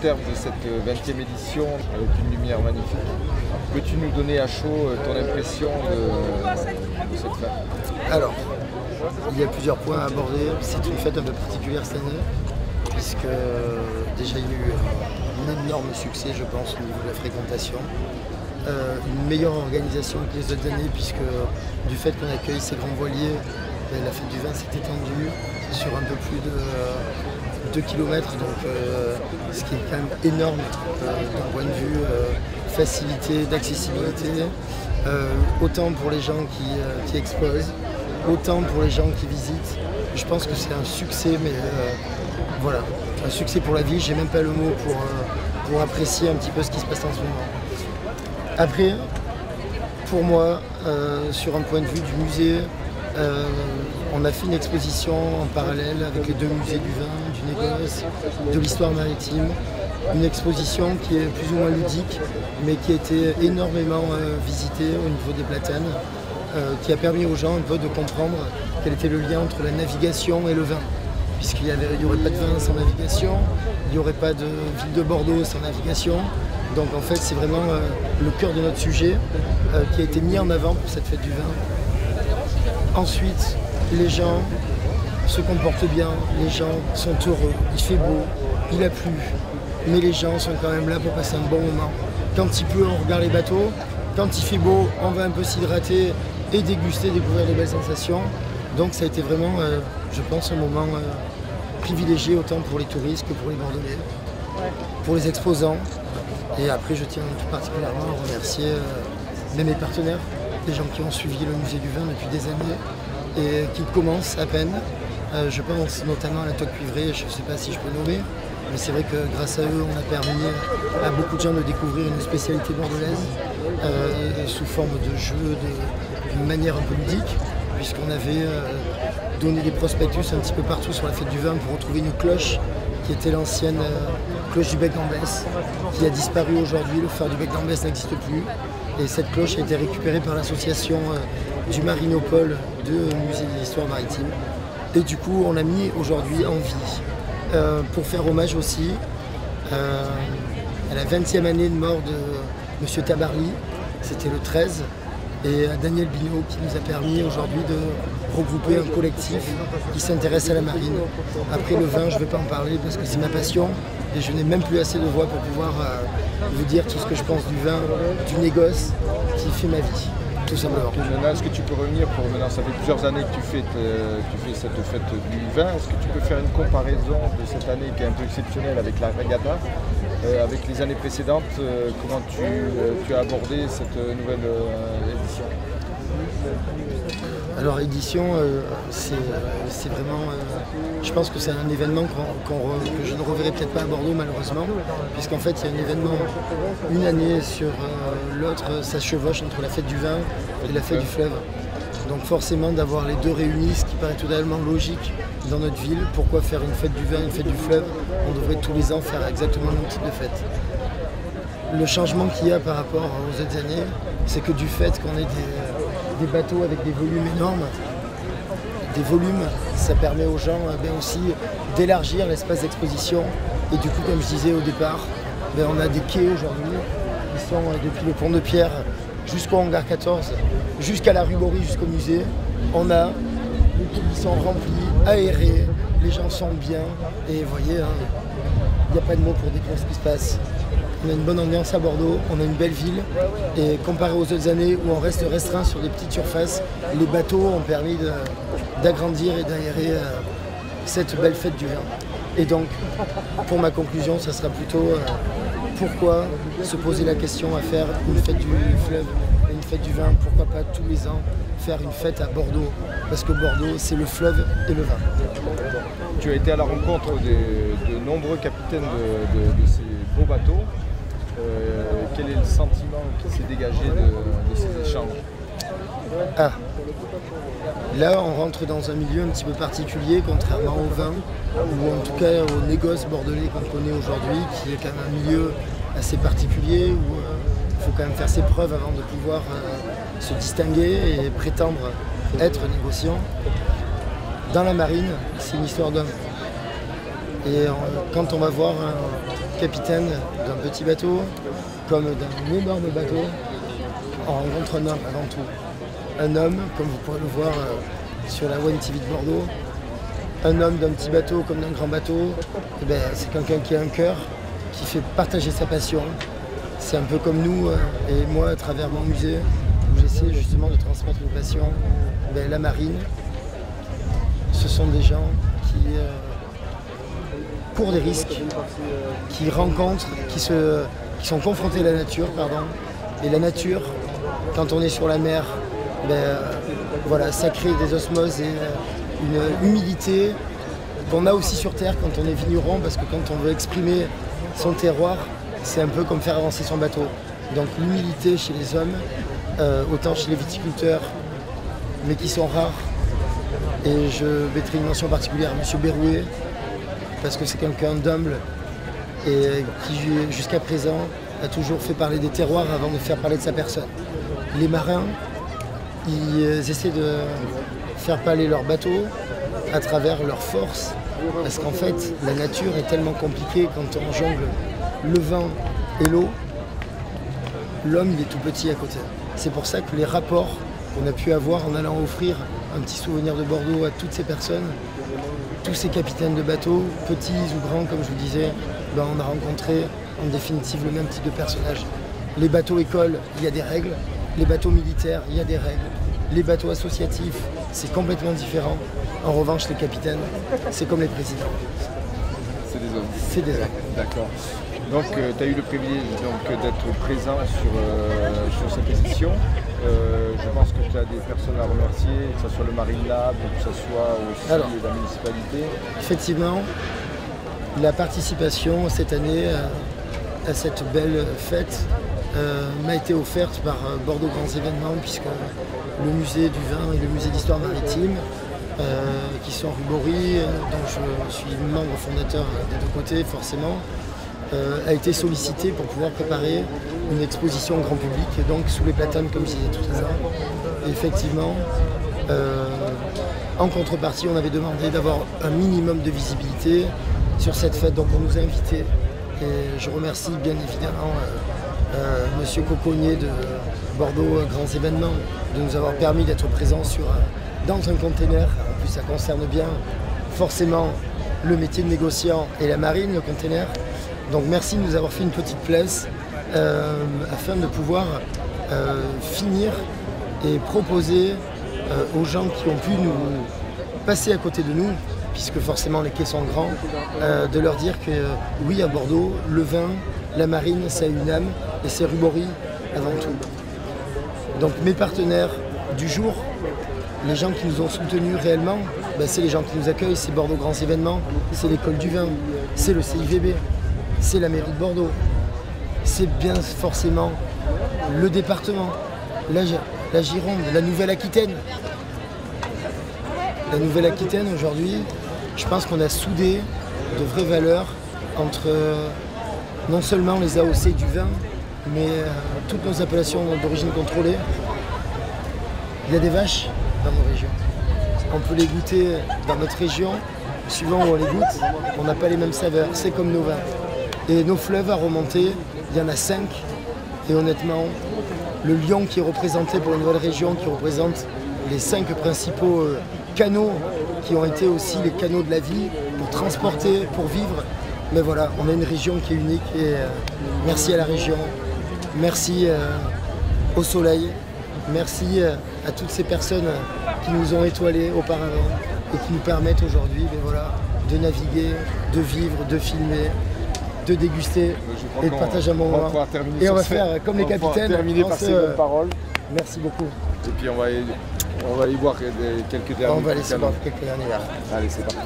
terme de cette 20e édition avec une lumière magnifique. Peux-tu nous donner à chaud ton impression de cette fête? Alors, il y a plusieurs points à aborder. C'est une fête un peu particulière cette année, puisque déjà il y a eu un énorme succès, je pense, au niveau de la fréquentation. Une meilleure organisation que les autres années, puisque du fait qu'on accueille ces grands voiliers, la fête du vin s'est étendue sur un peu plus de 2 km, donc ce qui est quand même énorme d'un point de vue facilité, d'accessibilité, autant pour les gens qui exposent, autant pour les gens qui visitent. Je pense que c'est un succès, mais voilà, un succès pour la ville. J'ai même pas le mot pour apprécier un petit peu ce qui se passe en ce moment. Après, pour moi, sur un point de vue du musée, on a fait une exposition en parallèle avec les deux musées du vin, du négoce, de l'histoire maritime. Une exposition qui est plus ou moins ludique, mais qui a été énormément visitée au niveau des platanes, qui a permis aux gens un peu de comprendre quel était le lien entre la navigation et le vin. Puisqu'il n'y aurait pas de vin sans navigation, il n'y aurait pas de ville de Bordeaux sans navigation. Donc en fait c'est vraiment le cœur de notre sujet qui a été mis en avant pour cette fête du vin. Ensuite, les gens se comportent bien, les gens sont heureux, il fait beau, il a plu, mais les gens sont quand même là pour passer un bon moment. Quand il pleut, on regarde les bateaux, quand il fait beau, on va un peu s'hydrater et déguster, découvrir des belles sensations. Donc ça a été vraiment, je pense, un moment privilégié autant pour les touristes que pour les Bordelais, pour les exposants. Et après, je tiens tout particulièrement à remercier mes partenaires, les gens qui ont suivi le musée du vin depuis des années et qui commencent à peine. Je pense notamment à la Toque Cuivrée, je ne sais pas si je peux nommer, mais c'est vrai que grâce à eux, on a permis à beaucoup de gens de découvrir une spécialité bordelaise sous forme de jeu, d'une manière un peu ludique, puisqu'on avait donné des prospectus un petit peu partout sur la fête du vin pour retrouver une cloche qui était l'ancienne cloche du Bec d'Ambès, qui a disparu aujourd'hui. Le phare du Bec d'Ambès n'existe plus. Et cette cloche a été récupérée par l'association du Marinopole de Musée de l'Histoire Maritime. Et du coup, on l'a mis aujourd'hui en vie. Pour faire hommage aussi à la 20e année de mort de M. Tabarly, c'était le 13, et à Daniel Binot qui nous a permis aujourd'hui de regrouper un collectif qui s'intéresse à la marine. Après le vin, je ne vais pas en parler parce que c'est ma passion et je n'ai même plus assez de voix pour pouvoir vous dire tout ce que je pense du vin, du négoce qui fait ma vie, tout simplement. Maintenant, est-ce que tu peux revenir pour maintenant, ça fait plusieurs années que tu fais cette fête du vin, est-ce que tu peux faire une comparaison de cette année qui est un peu exceptionnelle avec la regatta, avec les années précédentes, comment tu as abordé cette nouvelle édition? Alors édition, c'est vraiment, je pense que c'est un événement que je ne reverrai peut-être pas à Bordeaux malheureusement, puisqu'en fait il y a un événement une année sur l'autre, ça chevauche entre la fête du vin et la fête du fleuve. Donc forcément d'avoir les deux réunis, ce qui paraît totalement logique dans notre ville, pourquoi faire une fête du vin et une fête du fleuve? On devrait tous les ans faire exactement le même type de fête. Le changement qu'il y a par rapport aux autres années, c'est que du fait qu'on ait des bateaux avec des volumes énormes, ça permet aux gens aussi d'élargir l'espace d'exposition. Et du coup, comme je disais au départ, on a des quais aujourd'hui qui sont depuis le pont de Pierre jusqu'au hangar 14, jusqu'à la rue Bory, jusqu'au musée. On a les quais qui sont remplis, aérés, les gens sont bien. Et vous voyez, il n'y a pas de mots pour décrire ce qui se passe. On a une bonne ambiance à Bordeaux, on a une belle ville et comparé aux autres années où on reste restreint sur des petites surfaces, les bateaux ont permis d'agrandir et d'aérer cette belle fête du vin. Et donc, pour ma conclusion, ça sera plutôt pourquoi se poser la question à faire une fête du fleuve et une fête du vin, pourquoi pas tous les ans faire une fête à Bordeaux, parce que Bordeaux c'est le fleuve et le vin. Tu as été à la rencontre de nombreux capitaines de ces beaux bateaux. Quel est le sentiment qui s'est dégagé de ces échanges? Là, on rentre dans un milieu un petit peu particulier, contrairement au vin, ou en tout cas au négoce bordelais qu'on connaît aujourd'hui, qui est quand même un milieu assez particulier, où il faut quand même faire ses preuves avant de pouvoir se distinguer et prétendre être négociant. Dans la marine, c'est une histoire d'homme. Et quand on va voir capitaine d'un petit bateau comme d'un énorme bateau, on rencontre un homme avant tout. Un homme, comme vous pourrez le voir sur la One TV de Bordeaux, un homme d'un petit bateau comme d'un grand bateau, eh ben, c'est quelqu'un qui a un cœur, qui fait partager sa passion. C'est un peu comme nous et moi à travers mon musée, où j'essaie justement de transmettre une passion. Ben, la marine, ce sont des gens qui courent des risques, qui rencontrent, qui sont confrontés à la nature, pardon. Et la nature, quand on est sur la mer, ben, voilà, ça crée des osmoses et une humilité qu'on a aussi sur terre quand on est vigneron, parce que quand on veut exprimer son terroir, c'est un peu comme faire avancer son bateau. Donc l'humilité chez les hommes, autant chez les viticulteurs, mais qui sont rares. Et je mettrai une mention particulière à M. Berrouet, parce que c'est quelqu'un d'humble et qui jusqu'à présent a toujours fait parler des terroirs avant de faire parler de sa personne. Les marins, ils essaient de faire parler leur bateau à travers leur force, parce qu'en fait la nature est tellement compliquée quand on jongle le vent et l'eau, l'homme il est tout petit à côté. C'est pour ça que les rapports qu'on a pu avoir en allant offrir un petit souvenir de Bordeaux à toutes ces personnes, tous ces capitaines de bateaux, petits ou grands comme je vous disais, ben on a rencontré en définitive le même type de personnage. Les bateaux écoles, il y a des règles, les bateaux militaires, il y a des règles, les bateaux associatifs, c'est complètement différent. En revanche, les capitaines, c'est comme les présidents. C'est des hommes. C'est des hommes. D'accord. Donc tu as eu le privilège d'être présent sur cette édition. Je pense que tu as des personnes à remercier, que ce soit le Marine Lab, que ce soit aussi la municipalité. Effectivement, la participation cette année à cette belle fête m'a été offerte par Bordeaux Grands Événements, puisque le musée du vin et le musée d'histoire maritime, qui sont rue Bory, dont je suis membre fondateur des deux côtés forcément, a été sollicité pour pouvoir préparer une exposition au grand public, donc sous les platanes comme je disais tout à l'heure. Et effectivement, en contrepartie, on avait demandé d'avoir un minimum de visibilité sur cette fête, donc on nous a invités. Et je remercie bien évidemment Monsieur Coconnier de Bordeaux Grands Événements de nous avoir permis d'être présents dans un container. En plus, ça concerne bien forcément le métier de négociant et la marine, le container. Donc merci de nous avoir fait une petite place afin de pouvoir finir et proposer aux gens qui ont pu nous passer à côté de nous, puisque forcément les quais sont grands, de leur dire que oui, à Bordeaux, le vin, la marine, ça a une âme, et c'est rue Bory avant tout. Donc mes partenaires du jour, les gens qui nous ont soutenus réellement, ben, c'est les gens qui nous accueillent, c'est Bordeaux Grands Événements, c'est l'école du vin, c'est le CIVB, c'est la mairie de Bordeaux, c'est bien forcément le département, la Gironde, la Nouvelle-Aquitaine. La Nouvelle-Aquitaine aujourd'hui, je pense qu'on a soudé de vraies valeurs entre non seulement les AOC du vin, mais toutes nos appellations d'origine contrôlée. Il y a des vaches dans nos régions. On peut les goûter dans notre région, suivant où on les goûte, on n'a pas les mêmes saveurs, c'est comme nos vins. Et nos fleuves à remonter, il y en a 5. Et honnêtement, le Lyon qui est représenté pour une nouvelle région, qui représente les 5 principaux canaux qui ont été aussi les canaux de la vie pour transporter, pour vivre. Mais voilà, on a une région qui est unique et merci à la région, merci au soleil, merci à toutes ces personnes qui nous ont étoilés auparavant et qui nous permettent aujourd'hui voilà, de naviguer, de vivre, de filmer, de déguster et de partager un moment. Et on va faire comme les capitaines. Terminer par ces bonnes paroles. Merci beaucoup. Et puis on va aller boire quelques derniers. On va aller se boire quelques derniers verres. Allez, c'est parti.